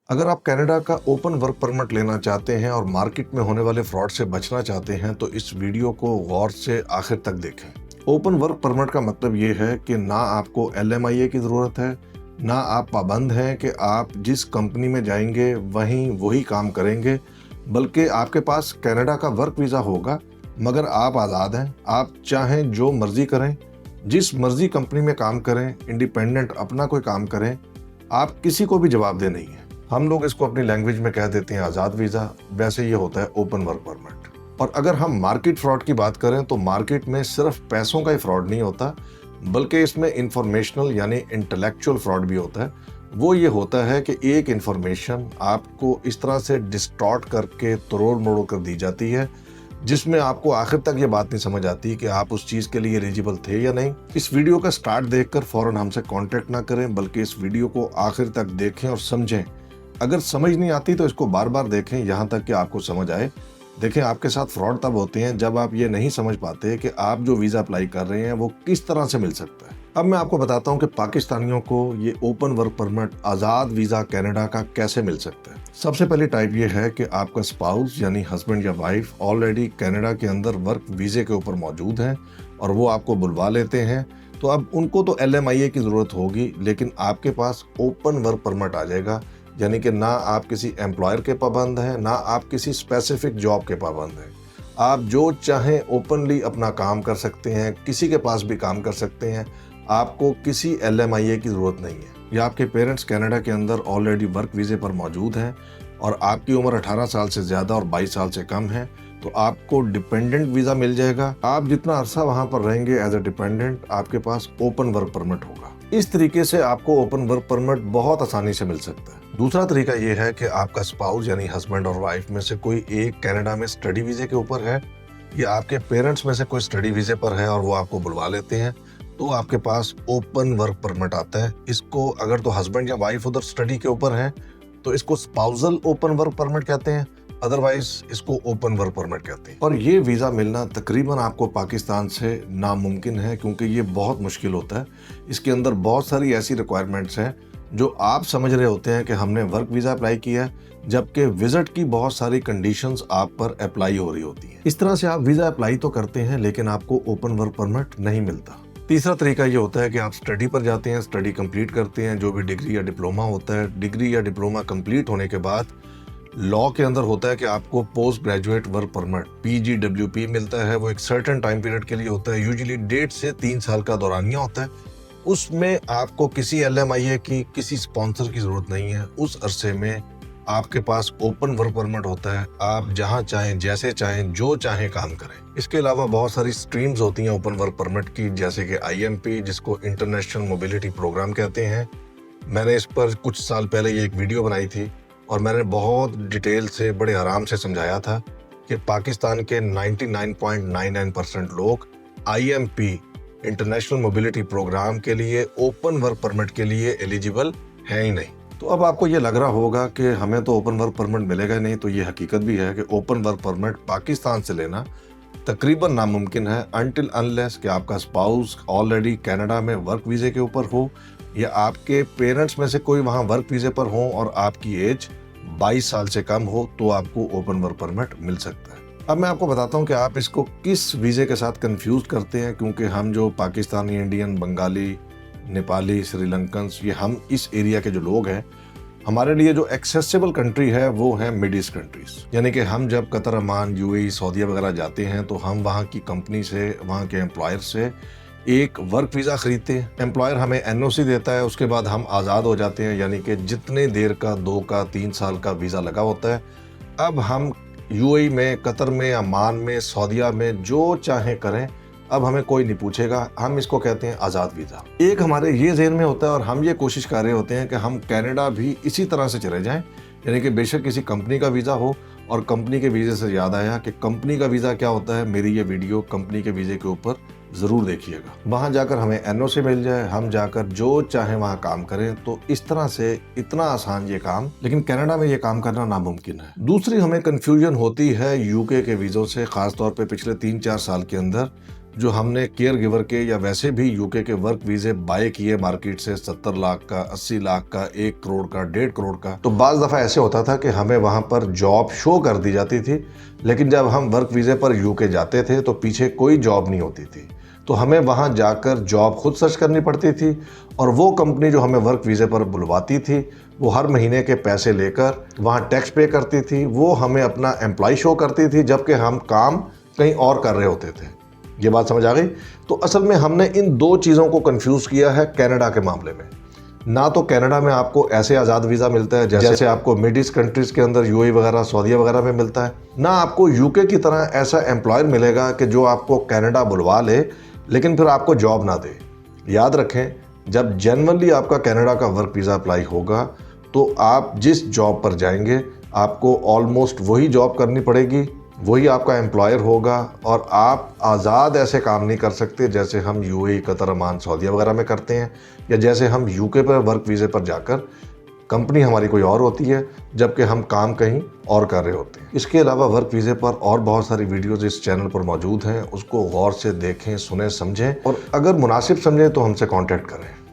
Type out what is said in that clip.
अगर आप कनाडा का ओपन वर्क परमिट लेना चाहते हैं और मार्केट में होने वाले फ्रॉड से बचना चाहते हैं तो इस वीडियो को गौर से आखिर तक देखें। ओपन वर्क परमिट का मतलब ये है कि ना आपको LMIA की ज़रूरत है, ना आप पाबंद हैं कि आप जिस कंपनी में जाएंगे वहीं वही काम करेंगे, बल्कि आपके पास कनाडा का वर्क वीज़ा होगा मगर आप आज़ाद हैं। आप चाहें जो मर्ज़ी करें, जिस मर्ज़ी कंपनी में काम करें, इंडिपेंडेंट अपना कोई काम करें, आप किसी को भी जवाबदेह नहीं है। हम लोग इसको अपनी लैंग्वेज में कह देते हैं आज़ाद वीज़ा, वैसे ये होता है ओपन वर्क परमिट। और अगर हम मार्केट फ्रॉड की बात करें तो मार्केट में सिर्फ पैसों का ही फ्रॉड नहीं होता, बल्कि इसमें इंफॉर्मेशनल यानी इंटेलेक्चुअल फ्रॉड भी होता है। वो ये होता है कि एक इंफॉर्मेशन आपको इस तरह से डिस्टॉर्ट करके तरोड़ मरोड़ कर दी जाती है जिसमें आपको आखिर तक ये बात नहीं समझ आती कि आप उस चीज़ के लिए एलिजिबल थे या नहीं। इस वीडियो का स्टार्ट देखकर फौरन हमसे कांटेक्ट ना करें, बल्कि इस वीडियो को आखिर तक देखें और समझें। अगर समझ नहीं आती तो इसको बार बार देखें यहाँ तक कि आपको समझ आए। देखें, आपके साथ फ्रॉड तब होते हैं जब आप ये नहीं समझ पाते कि आप जो वीज़ा अप्लाई कर रहे हैं वो किस तरह से मिल सकता है। अब मैं आपको बताता हूँ कि पाकिस्तानियों को ये ओपन वर्क परमिट आज़ाद वीज़ा कनाडा का कैसे मिल सकता है। सबसे पहली टाइप ये है कि आपका स्पाउस यानी हस्बैंड या वाइफ ऑलरेडी कनाडा के अंदर वर्क वीज़े के ऊपर मौजूद हैं और वो आपको बुलवा लेते हैं, तो अब उनको तो LMIA की ज़रूरत होगी, लेकिन आपके पास ओपन वर्क परमिट आ जाएगा। यानी कि ना आप किसी एम्प्लॉयर के पाबंद हैं, ना आप किसी स्पेसिफिक जॉब के पाबंद हैं। आप जो चाहें ओपनली अपना काम कर सकते हैं, किसी के पास भी काम कर सकते हैं। आपको किसी LMIA की ज़रूरत नहीं है। या आपके पेरेंट्स कनाडा के अंदर ऑलरेडी वर्क वीज़े पर मौजूद हैं और आपकी उम्र 18 साल से ज़्यादा और 22 साल से कम है, तो आपको डिपेंडेंट वीज़ा मिल जाएगा। आप जितना अरसा वहाँ पर रहेंगे एज ए डिपेंडेंट, आपके पास ओपन वर्क परमिट होगा। इस तरीके से आपको ओपन वर्क परमिट बहुत आसानी से मिल सकता है। दूसरा तरीका ये है कि आपका स्पाउस यानी हस्बैंड और वाइफ में से कोई एक कनाडा में स्टडी वीज़े के ऊपर है, या आपके पेरेंट्स में से कोई स्टडी वीज़े पर है और वो आपको बुलवा लेते हैं, तो आपके पास ओपन वर्क परमिट आता है। इसको अगर तो हस्बैंड या वाइफ उधर स्टडी के ऊपर है तो इसको स्पाउसल ओपन वर्क परमिट कहते हैं, अदरवाइज इसको ओपन वर्क परमिट कहते हैं। और ये वीज़ा मिलना तकरीबन आपको पाकिस्तान से नामुमकिन है, क्योंकि ये बहुत मुश्किल होता है। इसके अंदर बहुत सारी ऐसी रिक्वायरमेंट्स हैं जो आप समझ रहे होते हैं कि हमने वर्क वीज़ा अप्लाई किया है, जबकि विजिट की बहुत सारी कंडीशंस आप पर अप्लाई हो रही होती हैं। इस तरह से आप वीज़ा अप्लाई तो करते हैं लेकिन आपको ओपन वर्क परमिट नहीं मिलता। तीसरा तरीका ये होता है कि आप स्टडी पर जाते हैं, स्टडी कंप्लीट करते हैं, जो भी डिग्री या डिप्लोमा होता है। डिग्री या डिप्लोमा कंप्लीट होने के बाद लॉ के अंदर होता है कि आपको post graduate work permit PGWP मिलता है। वो एक सर्टेन टाइम पीरियड के लिए होता है, यूजुअली 1.5 से 3 साल का दौरानिया होता है। उसमें आपको किसी LMIA की, किसी स्पॉन्सर की ज़रूरत नहीं है। उस अरसे में आपके पास ओपन वर्क परमिट होता है। आप जहां चाहें, जैसे चाहें, जो चाहें काम करें। इसके अलावा बहुत सारी स्ट्रीम्स होती हैं ओपन वर्क परमिट की, जैसे कि IMP, जिसको इंटरनेशनल मोबिलिटी प्रोग्राम कहते हैं। मैंने इस पर कुछ साल पहले ये एक वीडियो बनाई थी और मैंने बहुत डिटेल से, बड़े आराम से समझाया था कि पाकिस्तान के 99.99% लोग IMP इंटरनेशनल मोबिलिटी प्रोग्राम के लिए, ओपन वर्क परमिट के लिए एलिजिबल हैं ही नहीं। तो अब आपको ये लग रहा होगा कि हमें तो ओपन वर्क परमिट मिलेगा नहीं, तो ये हकीकत भी है कि ओपन वर्क परमिट पाकिस्तान से लेना तकरीबन नामुमकिन है, अनटिल अनलेस कि आपका स्पाउस ऑलरेडी कनाडा में वर्क वीज़े के ऊपर हो, या आपके पेरेंट्स में से कोई वहाँ वर्क वीज़े पर हो और आपकी एज 22 साल से कम हो, तो आपको ओपन वर्क परमिट मिल सकता है। अब मैं आपको बताता हूँ कि आप इसको किस वीज़े के साथ कंफ्यूज करते हैं, क्योंकि हम जो पाकिस्तानी, इंडियन, बंगाली, नेपाली, श्रीलंकन्स, ये हम इस एरिया के जो लोग हैं, हमारे लिए जो एक्सेसिबल कंट्री है वो है मिड ईस्ट कंट्रीज। यानी कि हम जब कतर, अमान, UAE, सऊदीया वगैरह जाते हैं तो हम वहाँ की कंपनी से, वहाँ के एम्प्लॉयर से एक वर्क वीज़ा खरीदते हैं। एम्प्लॉयर हमें NOC देता है, उसके बाद हम आज़ाद हो जाते हैं। यानी कि जितने देर का 2 का 3 साल का वीज़ा लगा होता है, अब हम UAE में, कतर में, अमान में, सऊदीया में जो चाहें करें। अब हमें कोई नहीं पूछेगा। हम इसको कहते हैं आज़ाद वीज़ा। एक हमारे ये ज़हन में होता है और हम ये कोशिश कर रहे होते हैं कि हम कनाडा भी इसी तरह से चले जाएं, यानी कि बेशक किसी कंपनी का वीज़ा हो। और कंपनी के वीज़े से याद आया कि कंपनी का वीज़ा क्या होता है, मेरी ये वीडियो कंपनी के वीज़े के ऊपर ज़रूर देखिएगा। वहाँ जाकर हमें NOC मिल जाए, हम जाकर जो चाहें वहाँ काम करें। तो इस तरह से इतना आसान ये काम, लेकिन कनाडा में ये काम करना नामुमकिन है। दूसरी हमें कन्फ्यूजन होती है UK के वीज़ों से, ख़ासतौर पर पिछले 3-4 साल के अंदर जो हमने केयर गिवर के या वैसे भी यूके के वर्क वीजे बाय किए मार्केट से 70 लाख का, 80 लाख का, 1 करोड़ का, 1.5 करोड़ का, तो बाज़ दफ़ा ऐसे होता था कि हमें वहाँ पर जॉब शो कर दी जाती थी, लेकिन जब हम वर्क वीजे पर यूके जाते थे तो पीछे कोई जॉब नहीं होती थी। तो हमें वहाँ जाकर जॉब खुद सर्च करनी पड़ती थी और वो कंपनी जो हमें वर्क वीज़े पर बुलवाती थी वो हर महीने के पैसे लेकर वहाँ टैक्स पे करती थी, वो हमें अपना एम्प्लॉय शो करती थी, जबकि हम काम कहीं और कर रहे होते थे। ये बात समझ आ गई? तो असल में हमने इन दो चीज़ों को कंफ्यूज किया है कनाडा के मामले में। ना तो कनाडा में आपको ऐसे आज़ाद वीज़ा मिलता है जैसे आपको मिड ईस्ट कंट्रीज़ के अंदर यूएई वगैरह, सऊदीया वगैरह में मिलता है, ना आपको यूके की तरह ऐसा एम्प्लॉयर मिलेगा कि जो आपको कनाडा बुलवा ले लेकिन फिर आपको जॉब ना दे। याद रखें, जब जेन्युइनली आपका कनाडा का वर्क वीज़ा अप्लाई होगा तो आप जिस जॉब पर जाएंगे आपको ऑलमोस्ट वही जॉब करनी पड़ेगी, वही आपका एम्प्लॉयर होगा और आप आज़ाद ऐसे काम नहीं कर सकते जैसे हम यूएई, कतर, ओमान, सऊदीया वगैरह में करते हैं, या जैसे हम यूके पर वर्क वीज़े पर जाकर कंपनी हमारी कोई और होती है जबकि हम काम कहीं और कर रहे होते हैं। इसके अलावा वर्क वीज़े पर और बहुत सारी वीडियोस इस चैनल पर मौजूद हैं, उसको गौर से देखें, सुने, समझें और अगर मुनासिब समझें तो हमसे कांटेक्ट करें।